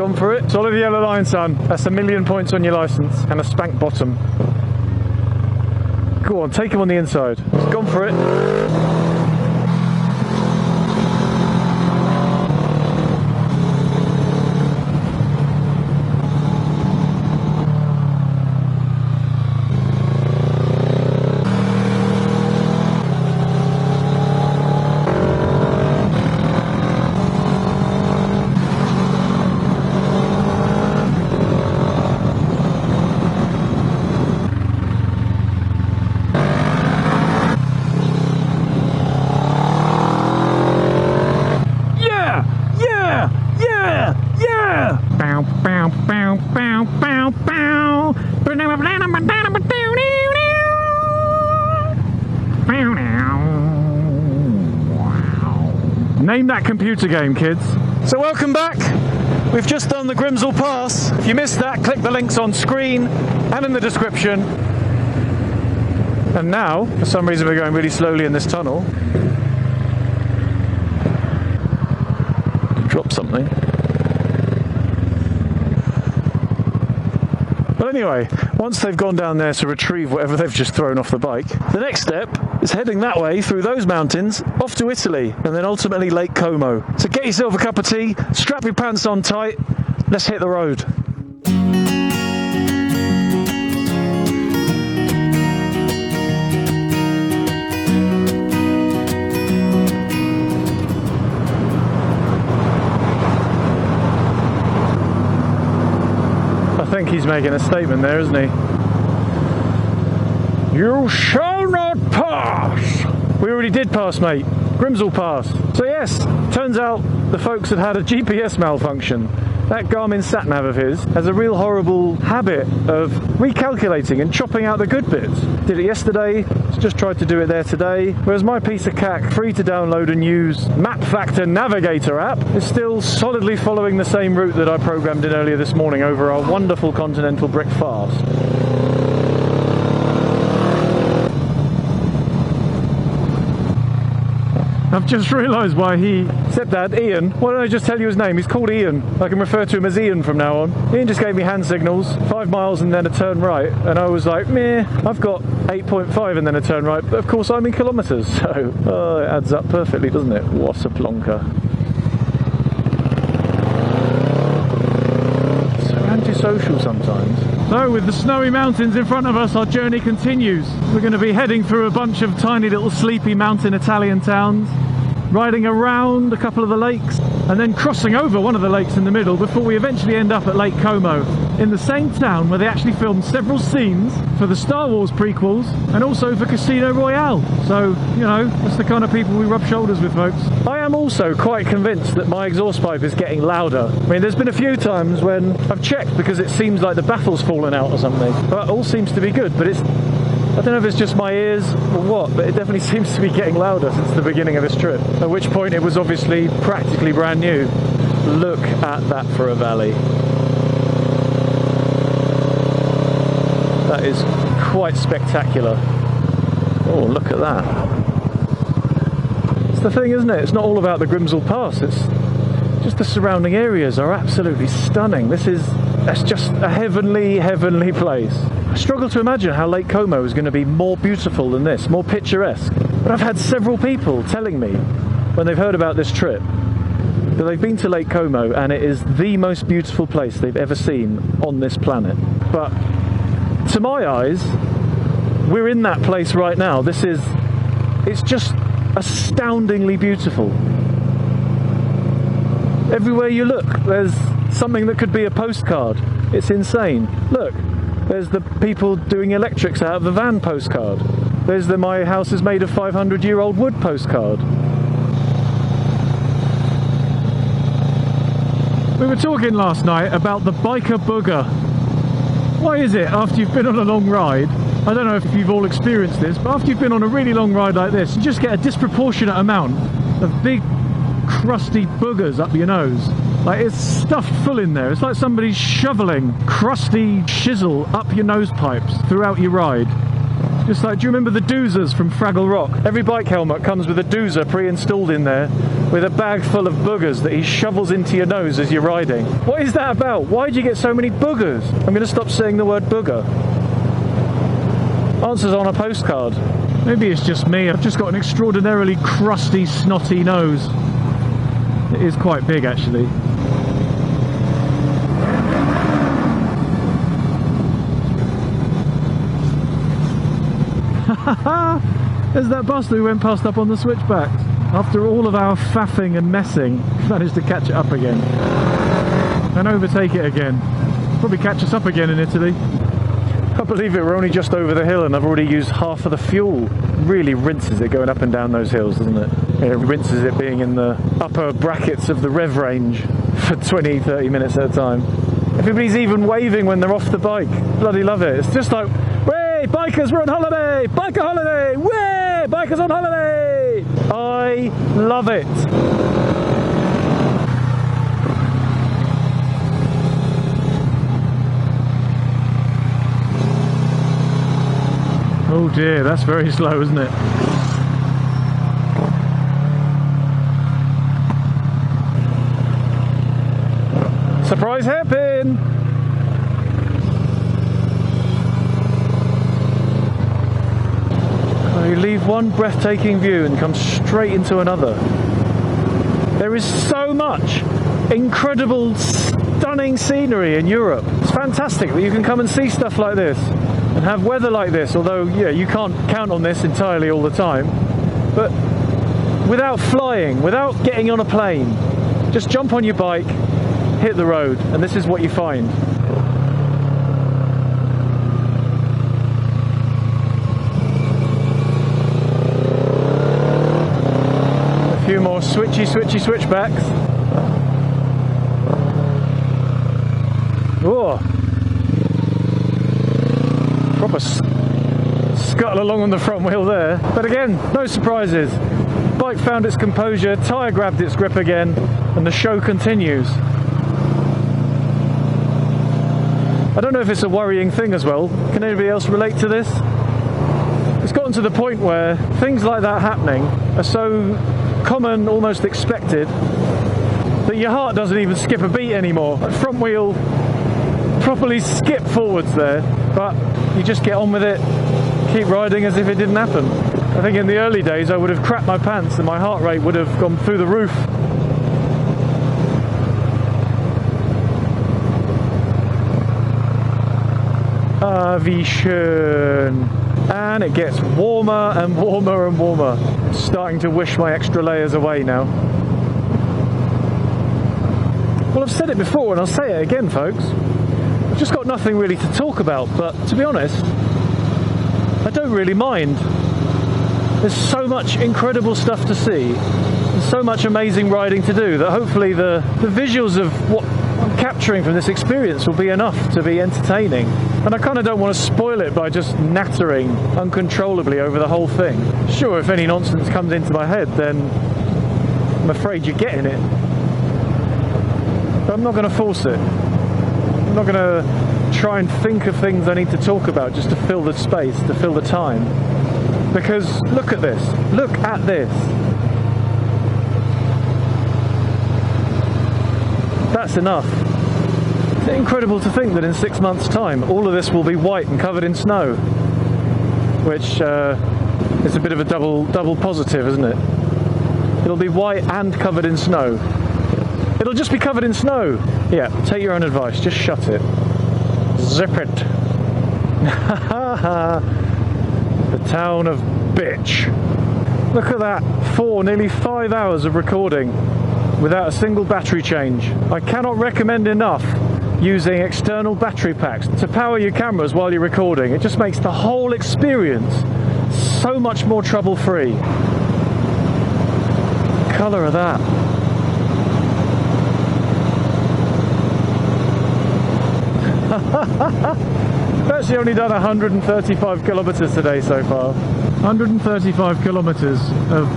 Gone for it? Solid yellow line, son. That's 1,000,000 points on your licence and a spank bottom. Go on, take him on the inside. He's gone for it. Name that computer game, kids. So welcome back. We've just done the Grimsel Pass. If you missed that, click the links on screen and in the description. And now, for some reason, we're going really slowly in this tunnel. Drop something. But anyway, once they've gone down there to retrieve whatever they've just thrown off the bike, the next step is heading that way through those mountains off to Italy and then ultimately Lake Como. So get yourself a cup of tea, strap your pants on tight, let's hit the road. I think he's making a statement there, isn't he? You shall not pass! We already did pass, mate. Grimsel Pass. So yes, turns out the folks had had a GPS malfunction. That Garmin sat-nav of his has a real horrible habit of recalculating and chopping out the good bits. Did it yesterday, just tried to do it there today, whereas my piece of cack, free to download and use Map Factor Navigator app, is still solidly following the same route that I programmed in earlier this morning over our wonderful continental brick fast. I've just realised why he said that. Ian, why don't I just tell you his name? He's called Ian. I can refer to him as Ian from now on. Ian just gave me hand signals, 5 miles and then a turn right, and I was like, meh, I've got 8.5 and then a turn right, but of course I'm in kilometres, so it adds up perfectly, doesn't it? What a plonker. So antisocial sometimes. So with the snowy mountains in front of us, our journey continues. We're going to be heading through a bunch of tiny little sleepy mountain Italian towns, riding around a couple of the lakes, and then crossing over one of the lakes in the middle before we eventually end up at Lake Como, in the same town where they actually filmed several scenes for the Star Wars prequels and also for Casino Royale. So, you know, that's the kind of people we rub shoulders with, folks. I am also quite convinced that my exhaust pipe is getting louder. I mean, there's been a few times when I've checked because it seems like the baffle's fallen out or something, but it all seems to be good, but I don't know if it's just my ears or what, but it definitely seems to be getting louder since the beginning of this trip. At which point it was obviously practically brand new. Look at that for a valley. That is quite spectacular. Oh, look at that. It's the thing, isn't it? It's not all about the Grimsel Pass. It's just the surrounding areas are absolutely stunning. That's just a heavenly, heavenly place. I struggle to imagine how Lake Como is going to be more beautiful than this, more picturesque. But I've had several people telling me, when they've heard about this trip, that they've been to Lake Como and it is the most beautiful place they've ever seen on this planet. But to my eyes, we're in that place right now. It's just astoundingly beautiful. Everywhere you look, there's something that could be a postcard. It's insane. Look. There's the people doing electrics out of the van postcard. There's the my house is made of 500-year-old wood postcard. We were talking last night about the biker booger. Why is it after you've been on a long ride, I don't know if you've all experienced this, but after you've been on a really long ride like this, you just get a disproportionate amount of big crusty boogers up your nose. Like, it's stuffed full in there. It's like somebody's shoveling crusty shizzle up your nose pipes throughout your ride. Just like, do you remember the doozers from Fraggle Rock? Every bike helmet comes with a doozer pre-installed in there with a bag full of boogers that he shovels into your nose as you're riding. What is that about? Why do you get so many boogers? I'm going to stop saying the word booger. Answers on a postcard. Maybe it's just me. I've just got an extraordinarily crusty, snotty nose. It is quite big, actually. There's that bus that we went past up on the switchbacks. After all of our faffing and messing, managed to catch it up again. And overtake it again. Probably catch us up again in Italy. I believe it, we're only just over the hill and I've already used half of the fuel. Really rinses it going up and down those hills, doesn't it? It rinses it being in the upper brackets of the rev range for 20-30 minutes at a time. Everybody's even waving when they're off the bike. Bloody love it. It's just like, way, bikers, we're on holiday! Biker holiday! Way, bikers on holiday! I love it. Oh dear, that's very slow, isn't it? Surprise hairpin! You leave one breathtaking view and come straight into another. There is so much incredible, stunning scenery in Europe. It's fantastic that you can come and see stuff like this and have weather like this, although yeah, you can't count on this entirely all the time. But without flying, without getting on a plane, just jump on your bike, hit the road, and this is what you find. A few more switchy switchbacks. Oh, proper scuttle along on the front wheel there. But again, no surprises. Bike found its composure, tyre grabbed its grip again, and the show continues. I don't know if it's a worrying thing as well. Can anybody else relate to this? It's gotten to the point where things like that happening are so common, almost expected, that your heart doesn't even skip a beat anymore. Like front wheel properly skip forwards there, but you just get on with it, keep riding as if it didn't happen. I think in the early days I would have crapped my pants and my heart rate would have gone through the roof. Ah, wie schön. And it gets warmer and warmer and warmer. It's starting to wish my extra layers away now. Well, I've said it before and I'll say it again, folks. I've just got nothing really to talk about, but to be honest, I don't really mind. There's so much incredible stuff to see and so much amazing riding to do that hopefully the visuals of what I'm capturing from this experience will be enough to be entertaining. And I kind of don't want to spoil it by just nattering uncontrollably over the whole thing. Sure, if any nonsense comes into my head, then I'm afraid you're getting it. But I'm not going to force it. I'm not going to try and think of things I need to talk about just to fill the space, to fill the time. Because look at this. Look at this. That's enough. It's incredible to think that in 6 months' time all of this will be white and covered in snow, which is a bit of a double positive, isn't it? It'll be white and covered in snow. It'll just be covered in snow. Yeah, take your own advice, just shut it. Zip it. The town of bitch. Look at that, nearly 5 hours of recording without a single battery change. I cannot recommend enough using external battery packs to power your cameras while you're recording. It just makes the whole experience so much more trouble-free. Colour of that. I've actually only done 135 kilometres today so far. 135 kilometres of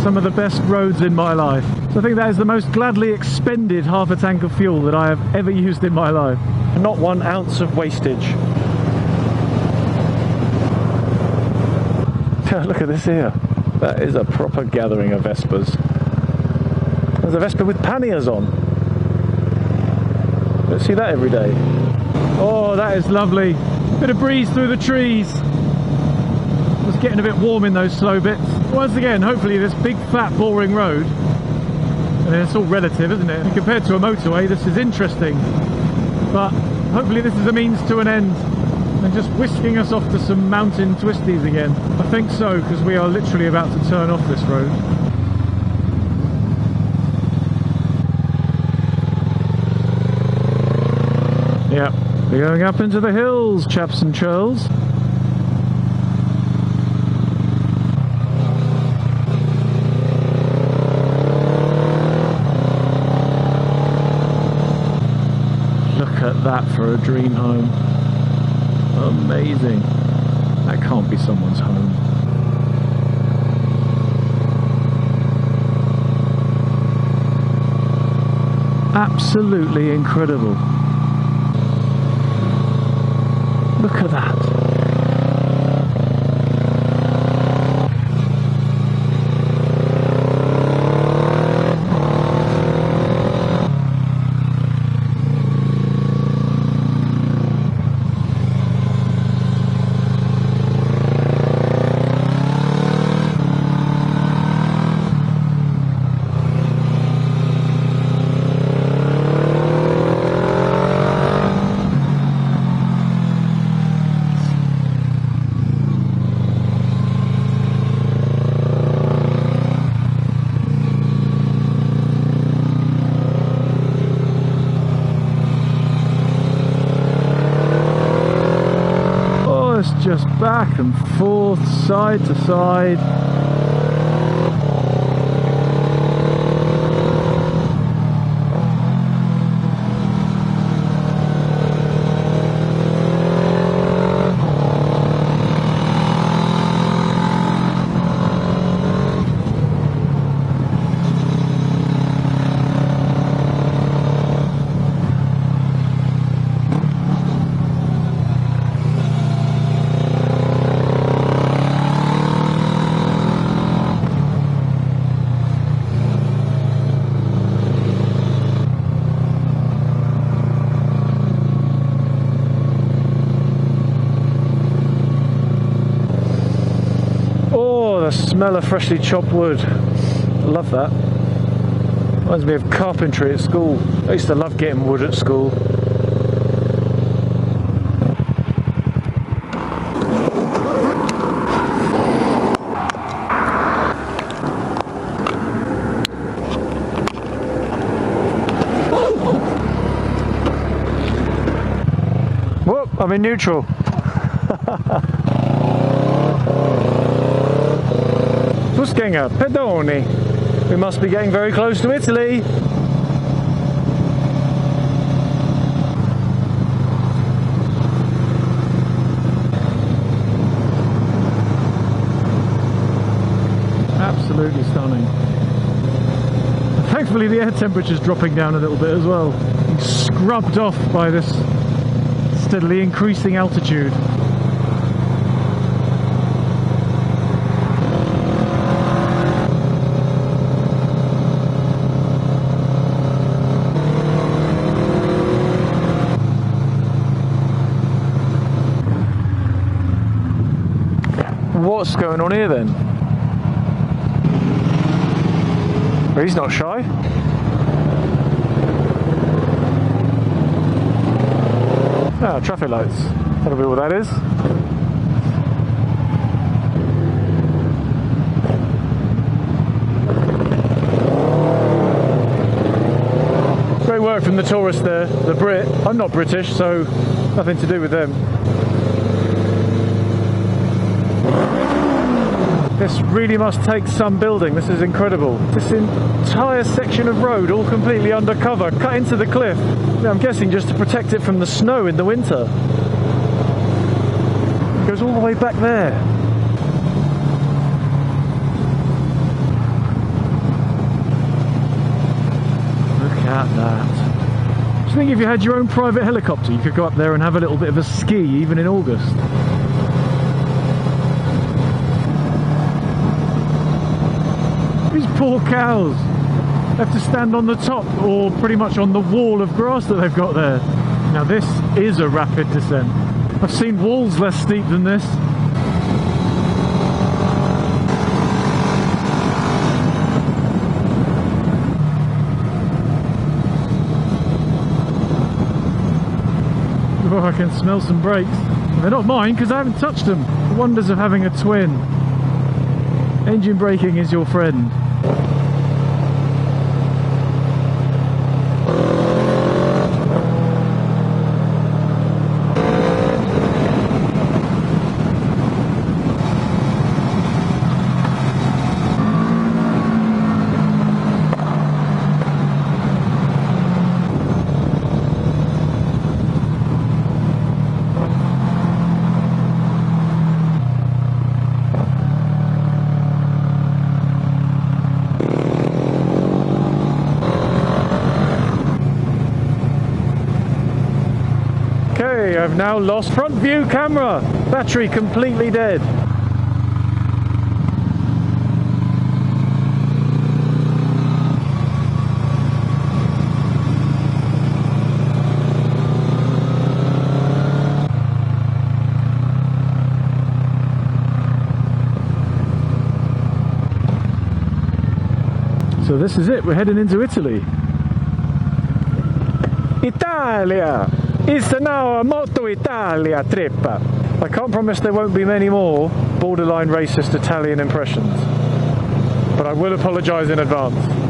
some of the best roads in my life. So I think that is the most gladly expended half a tank of fuel that I have ever used in my life. Not 1 ounce of wastage. Look at this here. That is a proper gathering of Vespers. There's a Vespa with panniers on. Don't see that every day. Oh, that is lovely. Bit of breeze through the trees. It's getting a bit warm in those slow bits. Once again, hopefully this big, fat, boring road, and it's all relative, isn't it? And compared to a motorway, this is interesting. But hopefully this is a means to an end. And just whisking us off to some mountain twisties again. I think so, because we are literally about to turn off this road. Yeah, we're going up into the hills, chaps and churls. Look at that for a dream home. Amazing. That can't be someone's home. Absolutely incredible. Look at that. Just back and forth, side to side. The smell of freshly chopped wood. I love that. Reminds me of carpentry at school. I used to love getting wood at school. Whoop, I'm in neutral. Fußgänger, pedoni. We must be getting very close to Italy. Absolutely stunning. Thankfully the air temperature's dropping down a little bit as well. Being scrubbed off by this steadily increasing altitude. What's going on here then? Well, he's not shy. Ah, traffic lights. That'll be what that is. Great work from the tourist there, the Brit. I'm not British, so nothing to do with them. This really must take some building. This is incredible. This entire section of road all completely undercover, cut into the cliff. Now, I'm guessing just to protect it from the snow in the winter. It goes all the way back there. Look at that. Do you think if you had your own private helicopter you could go up there and have a little bit of a ski even in August? poor cows have to stand on the top, or pretty much on the wall of grass that they've got there. Now this is a rapid descent. I've seen walls less steep than this. Oh, I can smell some brakes. They're not mine because I haven't touched them. The wonders of having a twin. Engine braking is your friend. Okay, I've now lost front view camera. Battery completely dead. So this is it, we're heading into Italy. Italia! It's now a Moto Italia trip. I can't promise there won't be many more borderline racist Italian impressions, but I will apologise in advance.